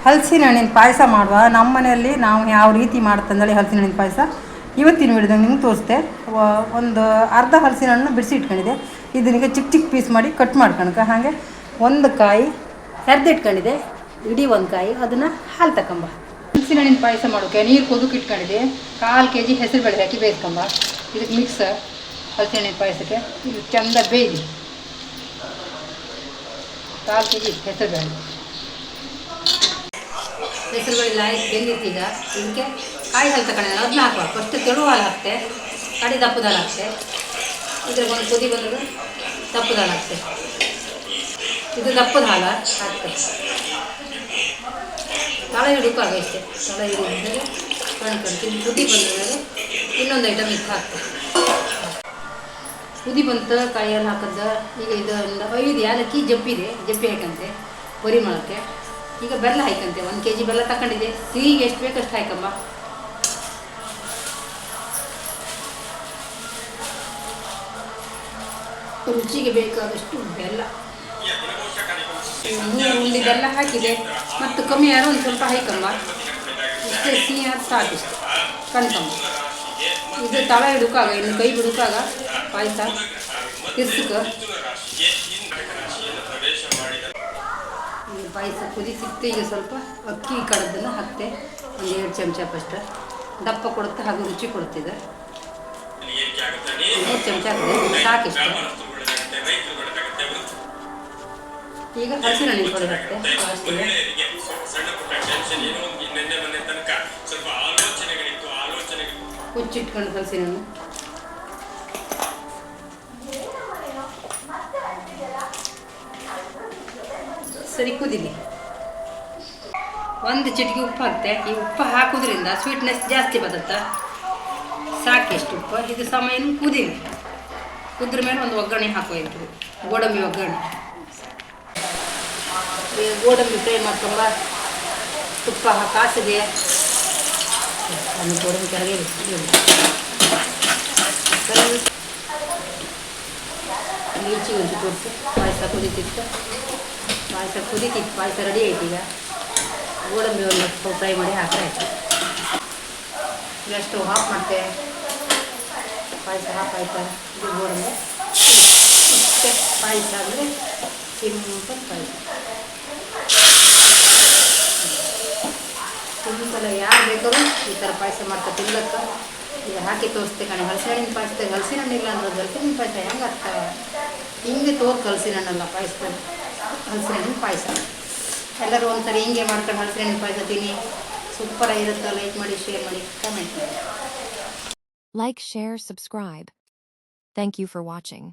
ಹಲಸಿನ ಹಣ್ಣಿನ ಪಾಯಸ ಮಾಡುವ. ನಮ್ಮ ಮನೆಯಲ್ಲಿ ನಾವು ಯಾವ ರೀತಿ ಮಾಡ್ತಂದೇಳಿ ಹಲಸಿನ ಹಣ್ಣಿನ ಪಾಯಸ ಇವತ್ತಿನ ವಿಡಿಯೋದಾಗ ನಿಮ್ಗೆ ತೋರಿಸ್ತೆ. ಒಂದು ಅರ್ಧ ಹಲಸಿನ ಹಣ್ಣು ಬಿಡಿಸಿ ಇಟ್ಕೊಂಡಿದೆ. ಇದನಿಗೆ ಚಿಕ್ಕ ಚಿಕ್ಕ ಪೀಸ್ ಮಾಡಿ ಕಟ್ ಮಾಡ್ಕೊಳಕ. ಹಾಗೆ ಒಂದು ಕಾಯಿ ಇಟ್ಕೊಂಡಿದೆ, ಇಡೀ ಒಂದು ಕಾಯಿ. ಅದನ್ನು ಹಾಲು ತಗೊಂಬ. ಹಲಸಿನ ಹಣ್ಣಿನ ಪಾಯಸ ಮಾಡೋಕ್ಕೆ ನೀರು ಕುದಕ್ಕೆ ಇಟ್ಕೊಂಡಿದೆ. 1/4 kg ಹೆಸರುಬೇಳೆ ಹಾಕಿ ಬೇಯಿಸ್ಕೊಂಬ. ಇದಕ್ಕೆ ಮಿಕ್ಸ್ ಹಲಸಿನ ಹಣ್ಣಿನ ಪಾಯಸಕ್ಕೆ ಇದು ಚೆಂದ ಬೇಯ್ದು 1/4 kg ಹೆಸರುಬೇಳೆ ಬೆಂದಿತ್ತು. ಈಗ ಇದಕ್ಕೆ ಕಾಯಿ ಹಾಲು ತಗೊಂಡಿದ್ದಾನೆ, ಅದನ್ನ ಹಾಕುವ. ಫಸ್ಟ್ ತೆಳು ಹಾಲು ಹಾಕ್ತೆ, ಕಡಿ ದಪ್ಪದ ಹಾಲು ಹಾಕ್ತೆ. ಇದ್ರಾಗ ಒಂದು ಕುದಿ ಬಂದು ದಪ್ಪದ ಹಾಲು ಹಾಕ್ತೆ. ಇದು ದಪ್ಪದ ಹಾಲು ಹಾಕ್ತೆ. ತಳ ಹಿಡಿಕಾಗ ಇಷ್ಟೇ. ತಳ ಹಿಡಿದ್ರೆ ಕಣ್ಕೊಂಡು ಕುದಿ ಬಂದ ಮೇಲೆ ಇನ್ನೊಂದು ಐಟಮ್ ಇತ್ತು ಹಾಕ್ತೆ. ಕುದಿ ಬಂತು, ಕಾಯಿಯಲ್ಲಿ ಹಾಕಿದ್ದ. ಈಗ ಇದೊಂದು 5 ಏಲಕ್ಕಿ ಜಪ್ಪಿ ಹಾಕಂತೆ ಪರಿಮಳಕ್ಕೆ. ಈಗ ಬೆಲ್ಲ ಹಾಕಂತೆ. 1 kg ಬೆಲ್ಲ ತಗೊಂಡಿದೆ. ಸಿಹಿಗೆ ಎಷ್ಟು ಬೇಕಷ್ಟು ಹಾಕಮ್ಮ. ರುಚಿಗೆ ಬೇಕಾದಷ್ಟು ಬೆಲ್ಲ 3 ಉಂಡೆ ಬೆಲ್ಲ ಹಾಕಿದೆ. ಮತ್ತು ಕಮ್ಮಿ ಯಾರು ಒಂದು ಸ್ವಲ್ಪ ಹಾಕಮ್ಮ. ಇಷ್ಟೇ ಸಿಹಿ ಅದು ಸಾಕಿಷ್ಟು ಕಣ್ಕಮ್ಮ. ಇದು ತಳ ಹಿಡುಕಾಗ, ಇನ್ನು ಕೈ ಬಿಡುಕಾಗ ಪಾಯಸ ತಿರ್ಸಕ್ಕೆ ಈ ಪಾಯಸ ಕುದಿಸಿತ್ತೆ. ಈಗ ಸ್ವಲ್ಪ ಅಕ್ಕಿ ಕಡದನ್ನು ಹಾಕ್ತೆ. ಒಂದು 2 ಚಮಚ ಫಸ್ಟ್. ದಪ್ಪ ಕೊಡುತ್ತೆ ಹಾಗೂ ರುಚಿ ಕೊಡ್ತಿದೆ. 3 ಚಮಚ ಹಾಕಿದೆ, ಸಾಕಿಷ್ಟು. ಈಗ ಹಲಸಿನ ಹಣ್ಣಿನ ಪುಡಿ ಹಾಕ್ತೆ. ಲಾಸ್ಟಿಗೆ ಕುಚ್ಚಿಟ್ಕೊಂಡು ಹಲಸಿನ ಹಣ್ಣು ಸರಿ ಕುದಿಲಿ. 1 ಚಿಟಿಕೆ ಉಪ್ಪು ಹಾಕ್ತೆ. ಈ ಉಪ್ಪು ಹಾಕೋದ್ರಿಂದ ಸ್ವೀಟ್ನೆಸ್ ಜಾಸ್ತಿ ಬರುತ್ತೆ. ಸಾಕಿಷ್ಟು ಉಪ್ಪು. ಇದು ಸಮಯ ಕುದಿಲಿ. ಕುದ್ರ ಮೇಲೆ ಒಂದು ಒಗ್ಗರಣೆ ಹಾಕೋಯ್ತು, ಗೋಡಂಬಿ ಒಗ್ಗರಣೆ. ಈಗ ಗೋಡಂಬಿ ಫ್ರೈ ಮಾಡ್ಕೊಂಬ. ತುಪ್ಪ ಕಾಸಿದೆ, ಗೋಡಂಬಿ ಕೆಳಗೆ ಈಚೆ ಒಂಚು ಕೊಟ್ಟು ಪಾಯಸ ಕುದೀತಿತ್ತು. ಪಾಯಸ ರೆಡಿ ಆಯ್ತು. ಈಗ ಗೋಡಂಬಿ ಒಂದು ಫ್ರೈ ಮಾಡಿ ಹಾಕಾಯ್ತು. ಈಗ ಸ್ಟವ್ ಆಫ್ ಮಾಡ್ತೆ. ಪಾಯಸ ಹಾಕಾಯ್ತು. ಇದು ಗೋಡಂಬಿ ಇಷ್ಟೇ ಪಾಯಸ ಅಂದರೆ ಸಿಂಪಲ್ ಪಾಯಸ. ಸಲ ಯಾರು ಬೇಕಾದ್ರೂ ಈ ಥರ ಪಾಯಸ ಮಾಡ್ತಾ ತಿನ್ಲಕ್ಕ. ಈಗ ಹಾಕಿ ತೋರಿಸ್ತೆ ಕಣೆ. ಹಲಸಿನ ಹಣ್ಣಿನ ಪಾಯಸದಾಗ ಹಲಸಿನ ಹಣ್ಣಿಲ್ಲ ಅಂದ್ರೆ ಹಲಸಿನ ಹಣ್ಣಿನ ಪಾಯಸ ಹೆಂಗೆ ಆಗ್ತವೆ ಹಿಂಗೆ ಹಲಸಿನ ಹಣ್ಣಲ್ಲ ಪಾಯಸದಲ್ಲಿ. ಹಲಸಿನ ಹಣ್ಣಿನ ಪಾಯಸ ಎಲ್ಲರೂ ಒಂದ್ಸರಿ ಹಿಂಗೆ ಮಾಡ್ಕೊಂಡು ಹಲಸಿನ ಹಣ್ಣಿನ ಪಾಯಸ ತಿನ್ನಿ. ಸೂಪರಾಗಿರುತ್ತೆ. ಲೈಕ್ ಮಾಡಿ, ಶೇರ್ ಮಾಡಿ, ಕಮೆಂಟ್ ಮಾಡಿ. Like, share, subscribe. Thank you for watching.